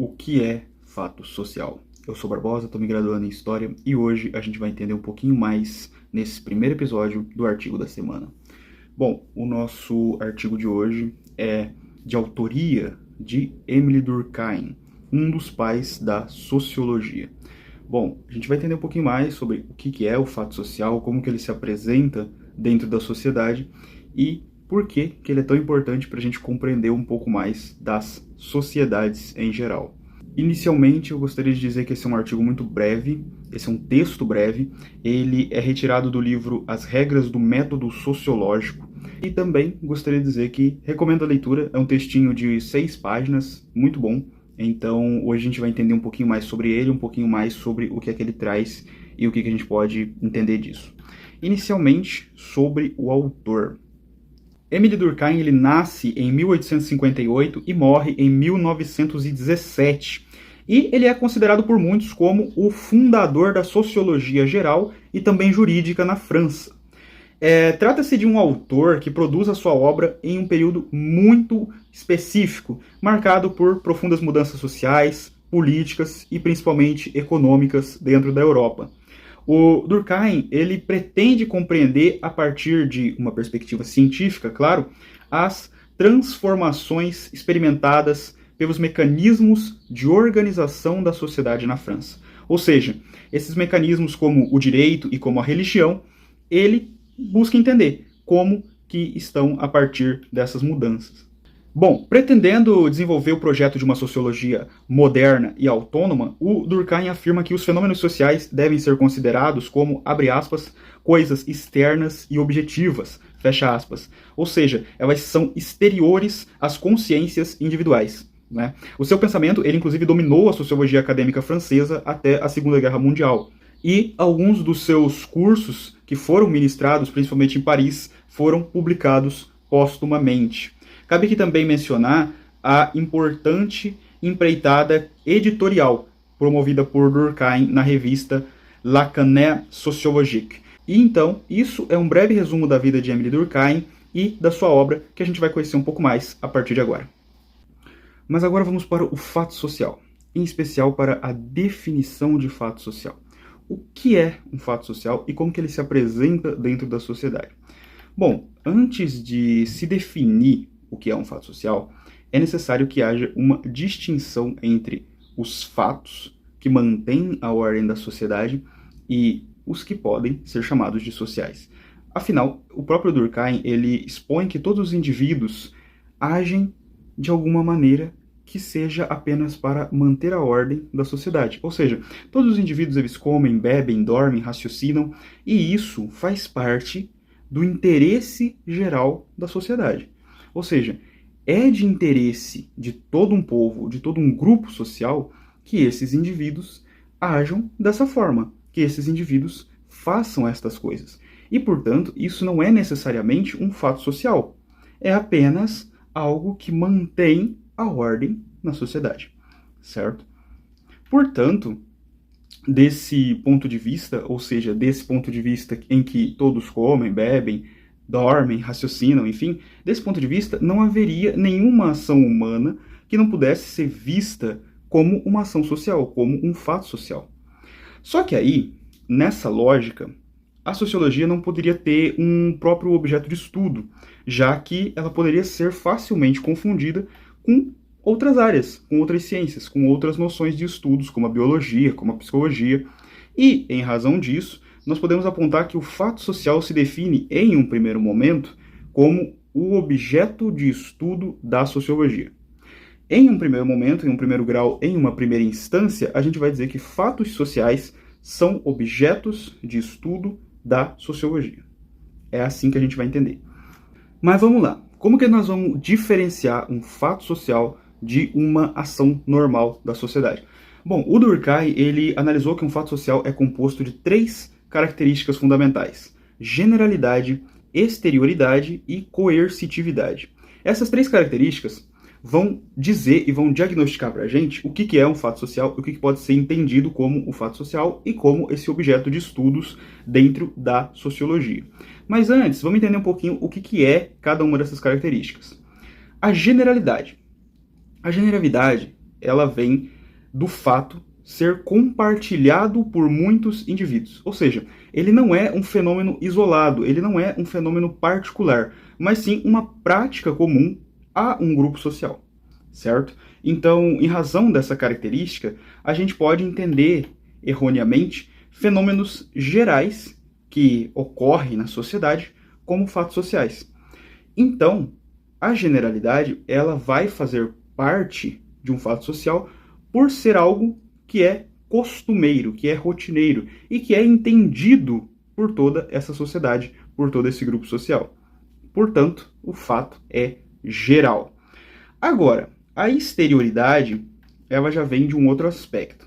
O que é fato social? Eu sou Barbosa, estou me graduando em História e hoje a gente vai entender um pouquinho mais nesse primeiro episódio do artigo da semana. Bom, o nosso artigo de hoje é de autoria de Émile Durkheim, um dos pais da sociologia. Bom, a gente vai entender um pouquinho mais sobre o que é o fato social, como que ele se apresenta dentro da sociedade e por que ele é tão importante para a gente compreender um pouco mais das sociedades em geral. Inicialmente, eu gostaria de dizer que esse é um artigo muito breve, esse é um texto breve, ele é retirado do livro As Regras do Método Sociológico, e também gostaria de dizer que recomendo a leitura, é um textinho de 6 páginas, muito bom, então hoje a gente vai entender um pouquinho mais sobre ele, um pouquinho mais sobre o que é que ele traz e o que a gente pode entender disso. Inicialmente, sobre o autor. Émile Durkheim ele nasce em 1858 e morre em 1917. E ele é considerado por muitos como o fundador da sociologia geral e também jurídica na França. Trata-se de um autor que produz a sua obra em um período muito específico, marcado por profundas mudanças sociais, políticas e principalmente econômicas dentro da Europa. O Durkheim, ele pretende compreender, a partir de uma perspectiva científica, claro, as transformações experimentadas pelos mecanismos de organização da sociedade na França. Ou seja, esses mecanismos como o direito e como a religião, ele busca entender como que estão a partir dessas mudanças. Bom, pretendendo desenvolver o projeto de uma sociologia moderna e autônoma, o Durkheim afirma que os fenômenos sociais devem ser considerados como, abre aspas, coisas externas e objetivas, fecha aspas. Ou seja, elas são exteriores às consciências individuais. Né? O seu pensamento, ele inclusive dominou a sociologia acadêmica francesa até a Segunda Guerra Mundial. E alguns dos seus cursos, que foram ministrados principalmente em Paris, foram publicados póstumamente. Cabe aqui também mencionar a importante empreitada editorial promovida por Durkheim na revista La Canne Sociologique. E então, isso é um breve resumo da vida de Émile Durkheim e da sua obra, que a gente vai conhecer um pouco mais a partir de agora. Mas agora vamos para o fato social, em especial para a definição de fato social. O que é um fato social e como que ele se apresenta dentro da sociedade? Bom, antes de se definir o que é um fato social, é necessário que haja uma distinção entre os fatos que mantêm a ordem da sociedade e os que podem ser chamados de sociais. Afinal, o próprio Durkheim, ele expõe que todos os indivíduos agem de alguma maneira que seja apenas para manter a ordem da sociedade. Ou seja, todos os indivíduos eles comem, bebem, dormem, raciocinam, e isso faz parte do interesse geral da sociedade. Ou seja, é de interesse de todo um povo, de todo um grupo social, que esses indivíduos ajam dessa forma, que esses indivíduos façam estas coisas. E, portanto, isso não é necessariamente um fato social. É apenas algo que mantém a ordem na sociedade, certo? Portanto, desse ponto de vista, ou seja, desse ponto de vista em que todos comem, bebem, dormem, raciocinam, enfim, desse ponto de vista, não haveria nenhuma ação humana que não pudesse ser vista como uma ação social, como um fato social. Só que aí, nessa lógica, a sociologia não poderia ter um próprio objeto de estudo, já que ela poderia ser facilmente confundida com outras áreas, com outras ciências, com outras noções de estudos, como a biologia, como a psicologia. E, em razão disso, nós podemos apontar que o fato social se define, em um primeiro momento, como o objeto de estudo da sociologia. Em um primeiro momento, em um primeiro grau, em uma primeira instância, a gente vai dizer que fatos sociais são objetos de estudo da sociologia. É assim que a gente vai entender. Mas vamos lá. Como que nós vamos diferenciar um fato social de uma ação normal da sociedade? Bom, o Durkheim, ele analisou que um fato social é composto de 3 características fundamentais: generalidade, exterioridade e coercitividade. Essas 3 características vão dizer e vão diagnosticar para a gente o que é um fato social, o que pode ser entendido como o fato social e como esse objeto de estudos dentro da sociologia. Mas antes, vamos entender um pouquinho o que é cada uma dessas características. A generalidade. A generalidade ela vem do fato ser compartilhado por muitos indivíduos. Ou seja, ele não é um fenômeno isolado, ele não é um fenômeno particular, mas sim uma prática comum a um grupo social, certo? Então, em razão dessa característica, a gente pode entender erroneamente fenômenos gerais que ocorrem na sociedade como fatos sociais. Então, a generalidade, ela vai fazer parte de um fato social por ser algo que é costumeiro, que é rotineiro e que é entendido por toda essa sociedade, por todo esse grupo social. Portanto, o fato é geral. Agora, a exterioridade, ela já vem de um outro aspecto,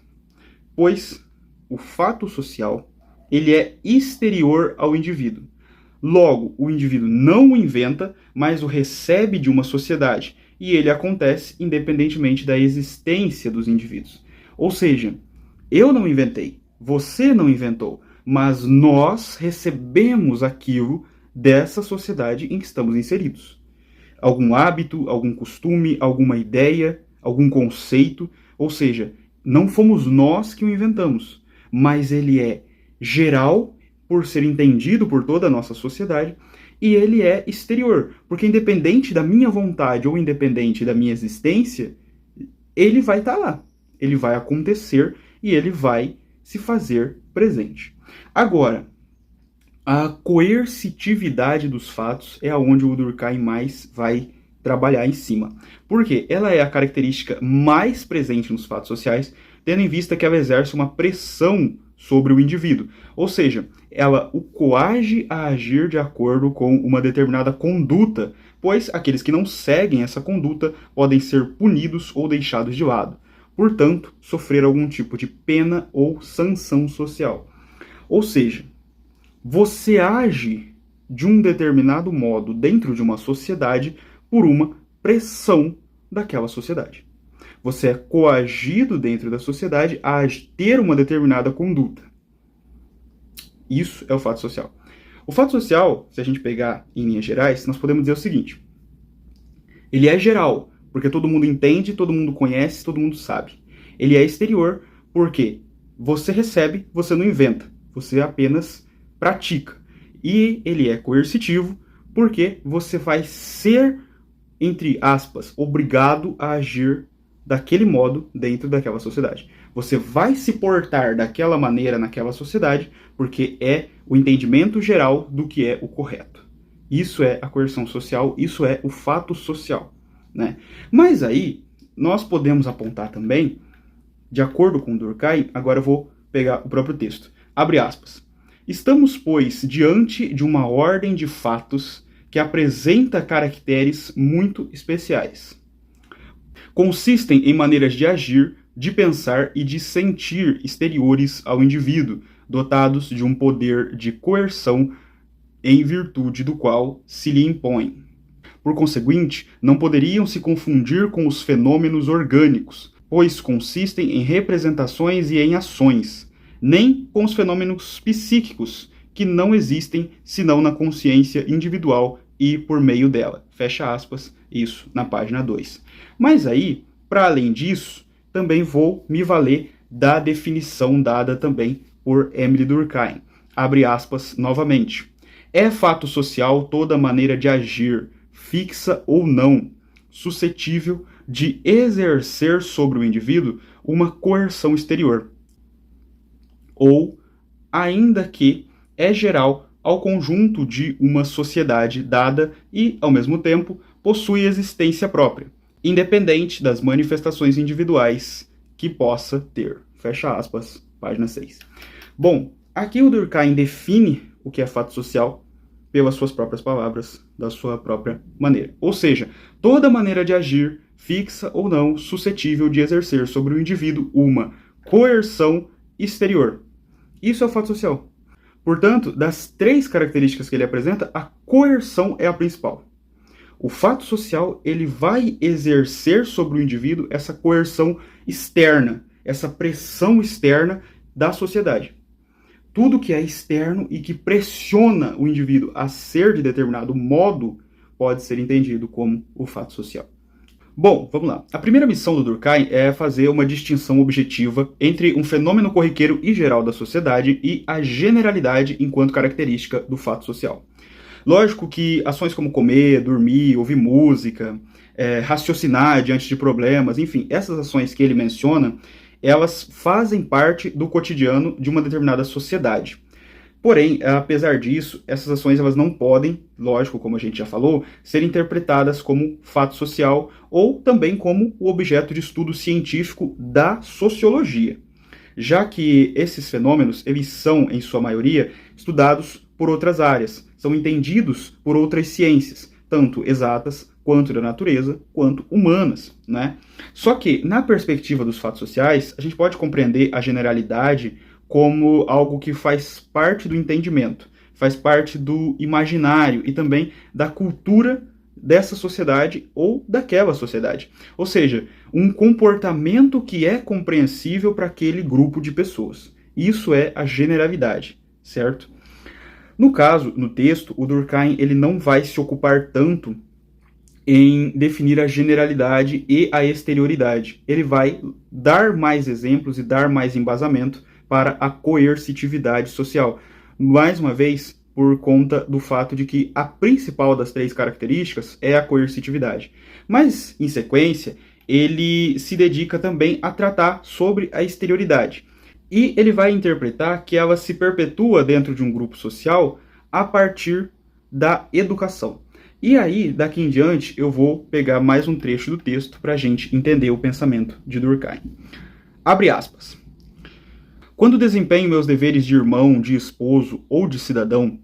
pois o fato social, ele é exterior ao indivíduo. Logo, o indivíduo não o inventa, mas o recebe de uma sociedade, e ele acontece independentemente da existência dos indivíduos. Ou seja, eu não inventei, você não inventou, mas nós recebemos aquilo dessa sociedade em que estamos inseridos. Algum hábito, algum costume, alguma ideia, algum conceito, ou seja, não fomos nós que o inventamos, mas ele é geral por ser entendido por toda a nossa sociedade, e ele é exterior, porque independente da minha vontade ou independente da minha existência, ele vai estar lá, ele vai acontecer e ele vai se fazer presente. Agora, a coercitividade dos fatos é aonde o Durkheim mais vai trabalhar em cima. Por quê? Ela é a característica mais presente nos fatos sociais, tendo em vista que ela exerce uma pressão sobre o indivíduo. Ou seja, ela o coage a agir de acordo com uma determinada conduta, pois aqueles que não seguem essa conduta podem ser punidos ou deixados de lado. Portanto, sofrer algum tipo de pena ou sanção social. Ou seja, você age de um determinado modo dentro de uma sociedade por uma pressão daquela sociedade. Você é coagido dentro da sociedade a ter uma determinada conduta. Isso é o fato social. O fato social, se a gente pegar em linhas gerais, nós podemos dizer o seguinte: ele é geral, porque todo mundo entende, todo mundo conhece, todo mundo sabe. Ele é exterior, porque você recebe, você não inventa, você apenas pratica. E ele é coercitivo, porque você vai ser, entre aspas, obrigado a agir daquele modo dentro daquela sociedade. Você vai se portar daquela maneira naquela sociedade, porque é o entendimento geral do que é o correto. Isso é a coerção social, isso é o fato social, né? Mas aí, nós podemos apontar também, de acordo com Durkheim, agora eu vou pegar o próprio texto, abre aspas. Estamos, pois, diante de uma ordem de fatos que apresenta caracteres muito especiais. Consistem em maneiras de agir, de pensar e de sentir exteriores ao indivíduo, dotados de um poder de coerção em virtude do qual se lhe impõe. Por conseguinte, não poderiam se confundir com os fenômenos orgânicos, pois consistem em representações e em ações, nem com os fenômenos psíquicos, que não existem senão na consciência individual e por meio dela. Fecha aspas, isso na página 2. Mas aí, para além disso, também vou me valer da definição dada também por Emile Durkheim. Abre aspas novamente. É fato social toda maneira de agir, fixa ou não, suscetível de exercer sobre o indivíduo uma coerção exterior, ou, ainda que é geral ao conjunto de uma sociedade dada e, ao mesmo tempo, possui existência própria, independente das manifestações individuais que possa ter. Fecha aspas, página 6. Bom, aqui o Durkheim define o que é fato social pelas suas próprias palavras, da sua própria maneira. Ou seja, toda maneira de agir, fixa ou não, suscetível de exercer sobre o indivíduo uma coerção exterior. Isso é o fato social. Portanto, das 3 características que ele apresenta, a coerção é a principal. O fato social, ele vai exercer sobre o indivíduo essa coerção externa, essa pressão externa da sociedade. Tudo que é externo e que pressiona o indivíduo a ser de determinado modo pode ser entendido como o fato social. Bom, vamos lá. A primeira missão do Durkheim é fazer uma distinção objetiva entre um fenômeno corriqueiro e geral da sociedade e a generalidade enquanto característica do fato social. Lógico que ações como comer, dormir, ouvir música, raciocinar diante de problemas, enfim, essas ações que ele menciona, elas fazem parte do cotidiano de uma determinada sociedade. Porém, apesar disso, essas ações elas não podem, lógico, como a gente já falou, ser interpretadas como fato social ou também como o objeto de estudo científico da sociologia, já que esses fenômenos eles são, em sua maioria, estudados por outras áreas, são entendidos por outras ciências, tanto exatas quanto da natureza, quanto humanas, né? Só que, na perspectiva dos fatos sociais, a gente pode compreender a generalidade como algo que faz parte do entendimento, faz parte do imaginário e também da cultura dessa sociedade ou daquela sociedade. Ou seja, um comportamento que é compreensível para aquele grupo de pessoas. Isso é a generalidade, certo? No caso, no texto, o Durkheim ele não vai se ocupar tanto em definir a generalidade e a exterioridade. Ele vai dar mais exemplos e dar mais embasamento para a coercitividade social. Mais uma vez, por conta do fato de que a principal das três características é a coercitividade. Mas, em sequência, ele se dedica também a tratar sobre a exterioridade. E ele vai interpretar que ela se perpetua dentro de um grupo social a partir da educação. E aí, daqui em diante, eu vou pegar mais um trecho do texto para a gente entender o pensamento de Durkheim. Abre aspas. Quando desempenho meus deveres de irmão, de esposo ou de cidadão,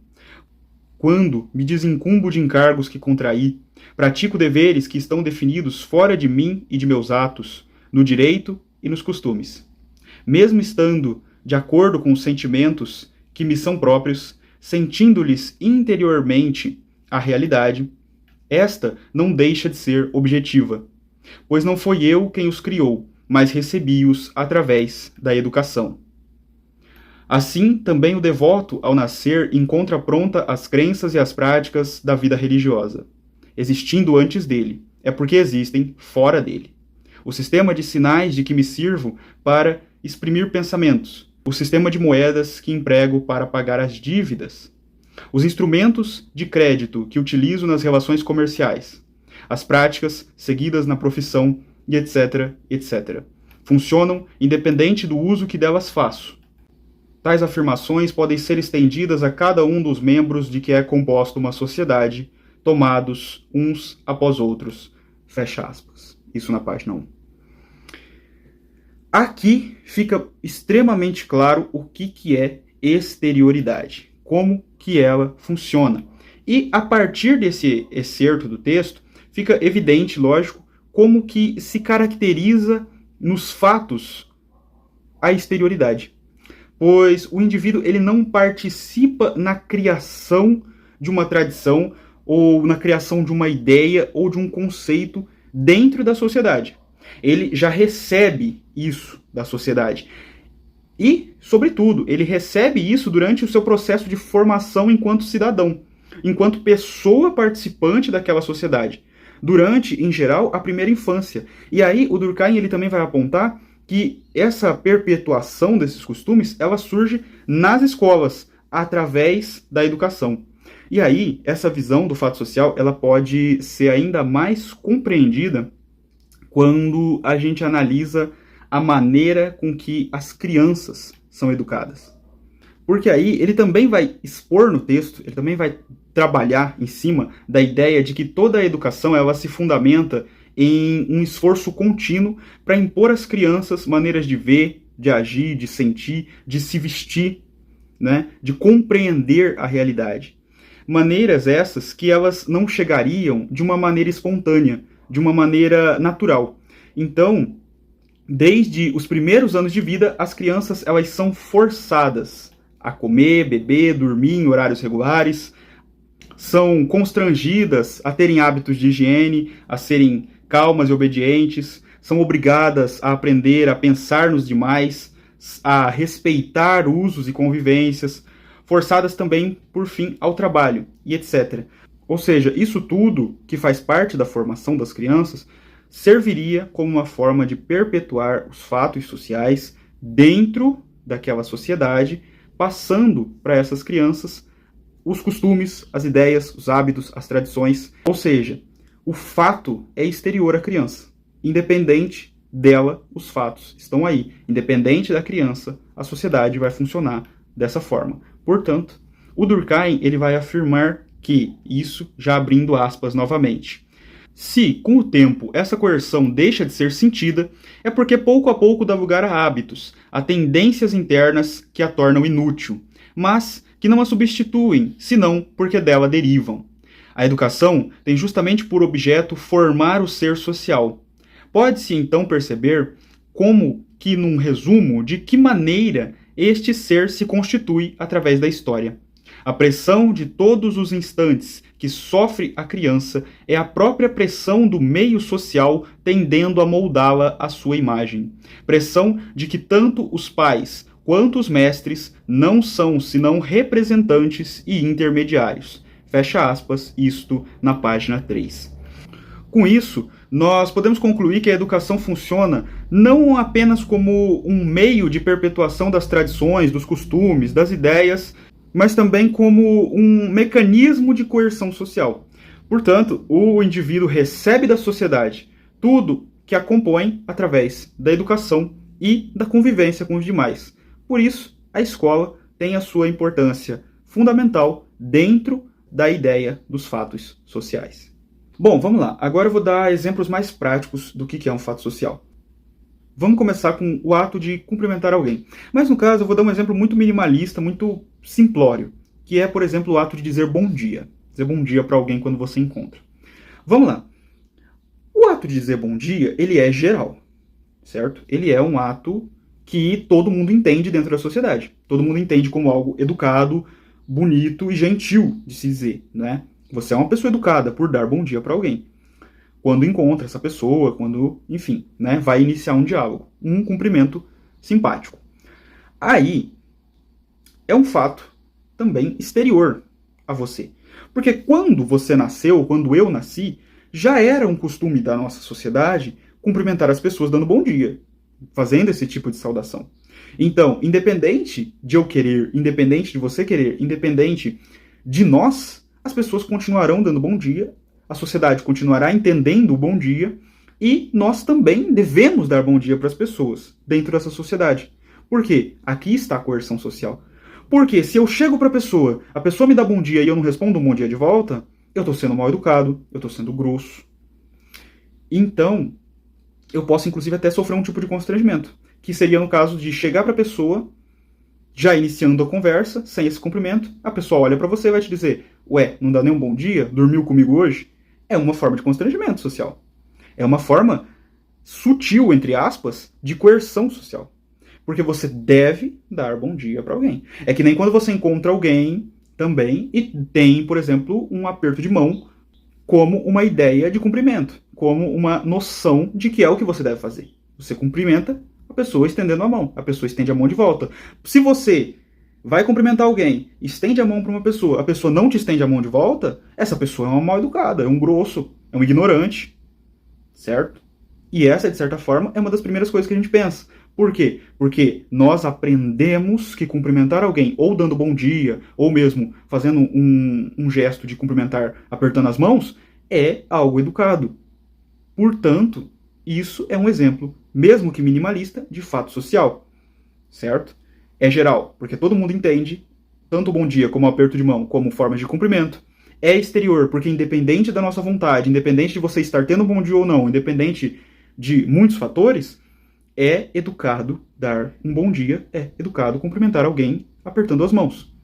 quando me desincumbo de encargos que contraí, pratico deveres que estão definidos fora de mim e de meus atos, no direito e nos costumes. Mesmo estando de acordo com os sentimentos que me são próprios, sentindo-lhes interiormente a realidade, esta não deixa de ser objetiva, pois não foi eu quem os criou, mas recebi-os através da educação. Assim, também o devoto, ao nascer, encontra pronta as crenças e as práticas da vida religiosa, existindo antes dele, é porque existem fora dele. O sistema de sinais de que me sirvo para exprimir pensamentos, o sistema de moedas que emprego para pagar as dívidas, os instrumentos de crédito que utilizo nas relações comerciais, as práticas seguidas na profissão e etc, etc. Funcionam independente do uso que delas faço. Tais afirmações podem ser estendidas a cada um dos membros de que é composta uma sociedade, tomados uns após outros. Fecha aspas. Isso na página 1. Aqui fica extremamente claro o que é exterioridade, como que ela funciona. E a partir desse excerto do texto, fica evidente, lógico, como que se caracteriza nos fatos a exterioridade. Pois o indivíduo ele não participa na criação de uma tradição ou na criação de uma ideia ou de um conceito dentro da sociedade. Ele já recebe isso da sociedade. E, sobretudo, ele recebe isso durante o seu processo de formação enquanto cidadão, enquanto pessoa participante daquela sociedade, durante, em geral, a primeira infância. E aí o Durkheim ele também vai apontar que essa perpetuação desses costumes, ela surge nas escolas, através da educação. E aí, essa visão do fato social, ela pode ser ainda mais compreendida quando a gente analisa a maneira com que as crianças são educadas. Porque aí ele também vai expor no texto, ele também vai trabalhar em cima da ideia de que toda a educação ela se fundamenta em um esforço contínuo para impor às crianças maneiras de ver, de agir, de sentir, de se vestir, né? De compreender a realidade. Maneiras essas que elas não chegariam de uma maneira espontânea, de uma maneira natural. Então, desde os primeiros anos de vida, as crianças elas são forçadas a comer, beber, dormir em horários regulares, são constrangidas a terem hábitos de higiene, a serem calmas e obedientes, são obrigadas a aprender a pensar nos demais, a respeitar usos e convivências, forçadas também, por fim, ao trabalho, e etc. Ou seja, isso tudo que faz parte da formação das crianças serviria como uma forma de perpetuar os fatos sociais dentro daquela sociedade, passando para essas crianças os costumes, as ideias, os hábitos, as tradições. Ou seja, o fato é exterior à criança. Independente dela, os fatos estão aí. Independente da criança, a sociedade vai funcionar dessa forma. Portanto, o Durkheim ele vai afirmar que, isso já abrindo aspas novamente, se, com o tempo, essa coerção deixa de ser sentida, é porque pouco a pouco dá lugar a hábitos, a tendências internas que a tornam inútil, mas que não a substituem, senão porque dela derivam. A educação tem justamente por objeto formar o ser social. Pode-se então perceber como que, num resumo, de que maneira este ser se constitui através da história. A pressão de todos os instantes que sofre a criança é a própria pressão do meio social tendendo a moldá-la à sua imagem. Pressão de que tanto os pais quanto os mestres não são senão representantes e intermediários. Fecha aspas, isto na página 3. Com isso, nós podemos concluir que a educação funciona não apenas como um meio de perpetuação das tradições, dos costumes, das ideias, mas também como um mecanismo de coerção social. Portanto, o indivíduo recebe da sociedade tudo que a compõe através da educação e da convivência com os demais. Por isso, a escola tem a sua importância fundamental dentro da ideia dos fatos sociais. Bom, vamos lá. Agora eu vou dar exemplos mais práticos do que é um fato social. Vamos começar com o ato de cumprimentar alguém. Mas, no caso, eu vou dar um exemplo muito minimalista, muito simplório, que é, por exemplo, o ato de dizer bom dia. Dizer bom dia para alguém quando você encontra. Vamos lá. O ato de dizer bom dia, ele é geral, certo? Ele é um ato que todo mundo entende dentro da sociedade. Todo mundo entende como algo educado, bonito e gentil de se dizer, né? Você é uma pessoa educada por dar bom dia para alguém. Quando encontra essa pessoa, quando, enfim, né, vai iniciar um diálogo, um cumprimento simpático. Aí, é um fato também exterior a você. Porque quando você nasceu, quando eu nasci, já era um costume da nossa sociedade cumprimentar as pessoas dando bom dia, fazendo esse tipo de saudação. Então, independente de eu querer, independente de você querer, independente de nós, as pessoas continuarão dando bom dia, a sociedade continuará entendendo o bom dia, e nós também devemos dar bom dia para as pessoas dentro dessa sociedade. Por quê? Aqui está a coerção social. Porque se eu chego para a pessoa me dá bom dia e eu não respondo um bom dia de volta, eu estou sendo mal educado, eu estou sendo grosso. Então, eu posso inclusive até sofrer um tipo de constrangimento, que seria no caso de chegar para a pessoa, já iniciando a conversa, sem esse cumprimento, a pessoa olha para você e vai te dizer: ué, não dá nem um bom dia? Dormiu comigo hoje? É uma forma de constrangimento social. É uma forma sutil, entre aspas, de coerção social. Porque você deve dar bom dia para alguém. É que nem quando você encontra alguém também e tem, por exemplo, um aperto de mão como uma ideia de cumprimento, como uma noção de que é o que você deve fazer. Você cumprimenta a pessoa estendendo a mão, a pessoa estende a mão de volta. Se você vai cumprimentar alguém, estende a mão para uma pessoa, a pessoa não te estende a mão de volta, essa pessoa é uma mal educada, é um grosso, é um ignorante, certo? E essa, de certa forma, é uma das primeiras coisas que a gente pensa. Por quê? Porque nós aprendemos que cumprimentar alguém, ou dando bom dia, ou mesmo fazendo um gesto de cumprimentar apertando as mãos, é algo educado. Portanto, isso é um exemplo, mesmo que minimalista, de fato social, certo? É geral, porque todo mundo entende, tanto o bom dia como o aperto de mão, como forma de cumprimento. É exterior, porque independente da nossa vontade, independente de você estar tendo um bom dia ou não, independente de muitos fatores, é educado dar um bom dia, é educado cumprimentar alguém apertando as mãos.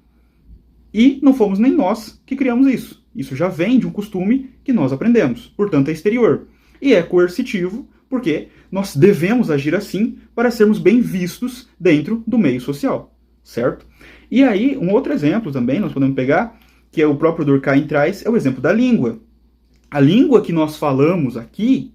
E não fomos nem nós que criamos isso. Isso já vem de um costume que nós aprendemos, portanto é exterior. E é coercitivo, porque nós devemos agir assim para sermos bem vistos dentro do meio social, certo? E aí, um outro exemplo também, nós podemos pegar, que é o próprio Durkheim traz, é o exemplo da língua. A língua que nós falamos aqui,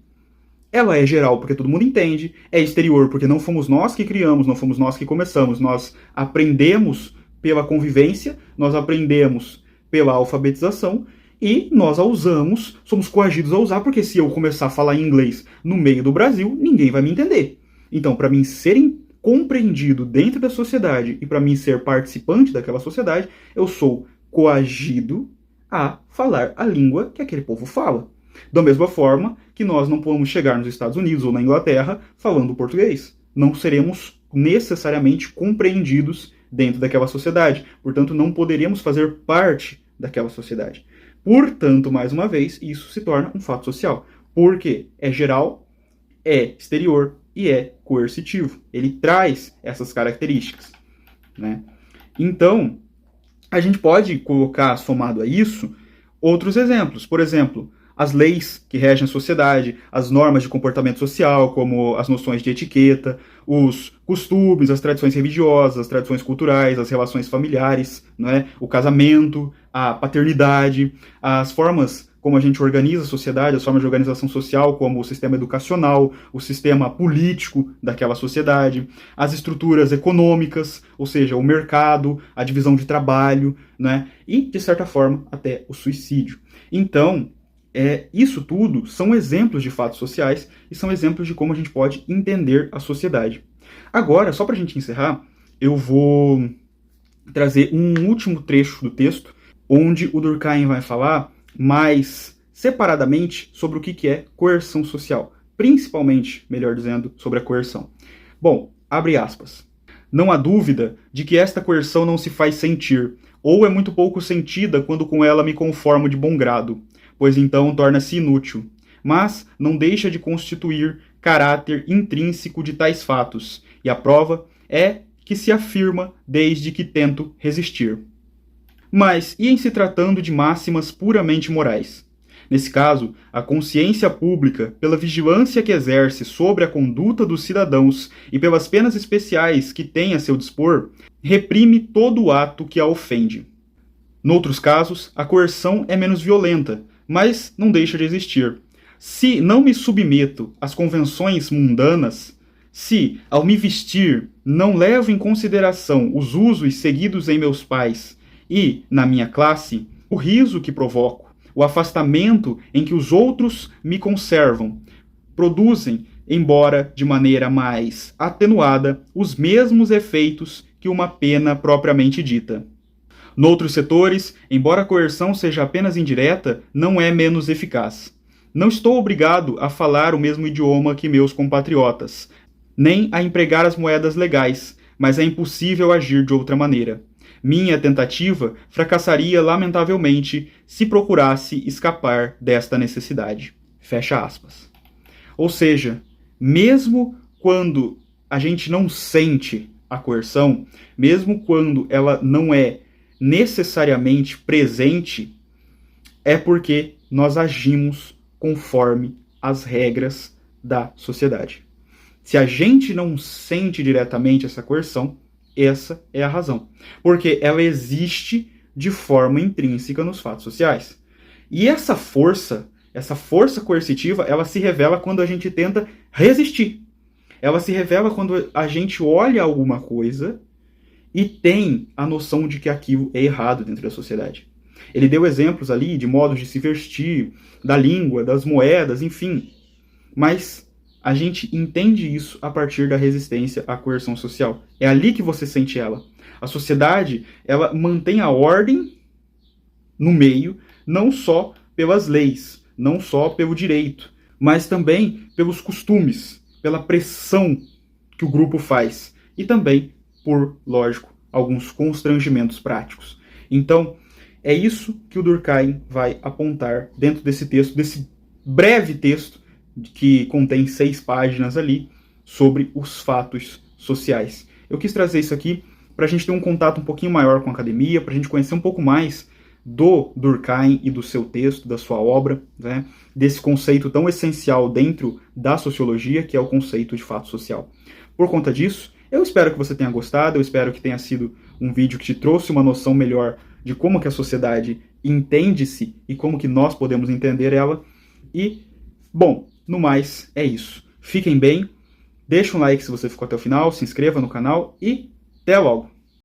ela é geral porque todo mundo entende, é exterior porque não fomos nós que criamos, não fomos nós que começamos, nós aprendemos pela convivência, nós aprendemos pela alfabetização, e nós a usamos, somos coagidos a usar, porque se eu começar a falar inglês no meio do Brasil, ninguém vai me entender. Então, para mim ser compreendido dentro da sociedade e para mim ser participante daquela sociedade, eu sou coagido a falar a língua que aquele povo fala. Da mesma forma que nós não podemos chegar nos Estados Unidos ou na Inglaterra falando português. Não seremos necessariamente compreendidos dentro daquela sociedade. Portanto, não poderíamos fazer parte daquela sociedade. Portanto, mais uma vez, isso se torna um fato social. Porque é geral, é exterior e é coercitivo. Ele traz essas características, né? Então, a gente pode colocar, somado a isso, outros exemplos. Por exemplo, as leis que regem a sociedade, as normas de comportamento social, como as noções de etiqueta, os costumes, as tradições religiosas, as tradições culturais, as relações familiares, né? O casamento, a paternidade, as formas como a gente organiza a sociedade, as formas de organização social, como o sistema educacional, o sistema político daquela sociedade, as estruturas econômicas, ou seja, o mercado, a divisão de trabalho, né? E, de certa forma, até o suicídio. Então, isso tudo são exemplos de fatos sociais e são exemplos de como a gente pode entender a sociedade. Agora, só para a gente encerrar, eu vou trazer um último trecho do texto, onde o Durkheim vai falar mais separadamente sobre o que é coerção social. Principalmente, melhor dizendo, sobre a coerção. Bom, abre aspas. Não há dúvida de que esta coerção não se faz sentir, ou é muito pouco sentida quando com ela me conformo de bom grado, pois então torna-se inútil, mas não deixa de constituir caráter intrínseco de tais fatos, e a prova é que se afirma desde que tento resistir. Mas, e em se tratando de máximas puramente morais? Nesse caso, a consciência pública, pela vigilância que exerce sobre a conduta dos cidadãos e pelas penas especiais que tem a seu dispor, reprime todo o ato que a ofende. Noutros casos, a coerção é menos violenta, mas não deixa de existir. Se não me submeto às convenções mundanas, se, ao me vestir, não levo em consideração os usos seguidos em meus pais e, na minha classe, o riso que provoco, o afastamento em que os outros me conservam, produzem, embora de maneira mais atenuada, os mesmos efeitos que uma pena propriamente dita. Noutros setores, embora a coerção seja apenas indireta, não é menos eficaz. Não estou obrigado a falar o mesmo idioma que meus compatriotas, nem a empregar as moedas legais, mas é impossível agir de outra maneira. Minha tentativa fracassaria lamentavelmente se procurasse escapar desta necessidade. Fecha aspas. Ou seja, mesmo quando a gente não sente a coerção, mesmo quando ela não é necessariamente presente, é porque nós agimos conforme as regras da sociedade. Se a gente não sente diretamente essa coerção, essa é a razão. Porque ela existe de forma intrínseca nos fatos sociais. E essa força coercitiva, ela se revela quando a gente tenta resistir. Ela se revela quando a gente olha alguma coisa e tem a noção de que aquilo é errado dentro da sociedade. Ele deu exemplos ali de modos de se vestir, da língua, das moedas, enfim. Mas a gente entende isso a partir da resistência à coerção social. É ali que você sente ela. A sociedade, ela mantém a ordem no meio, não só pelas leis, não só pelo direito, mas também pelos costumes, pela pressão que o grupo faz e também por, lógico, alguns constrangimentos práticos. Então, é isso que o Durkheim vai apontar dentro desse texto, desse breve texto, que contém 6 páginas ali, sobre os fatos sociais. Eu quis trazer isso aqui para a gente ter um contato um pouquinho maior com a academia, para a gente conhecer um pouco mais do Durkheim e do seu texto, da sua obra, né, desse conceito tão essencial dentro da sociologia, que é o conceito de fato social. Por conta disso, eu espero que você tenha gostado, eu espero que tenha sido um vídeo que te trouxe uma noção melhor de como que a sociedade entende-se e como que nós podemos entender ela. E, bom, no mais, é isso. Fiquem bem, deixa um like se você ficou até o final, se inscreva no canal e até logo!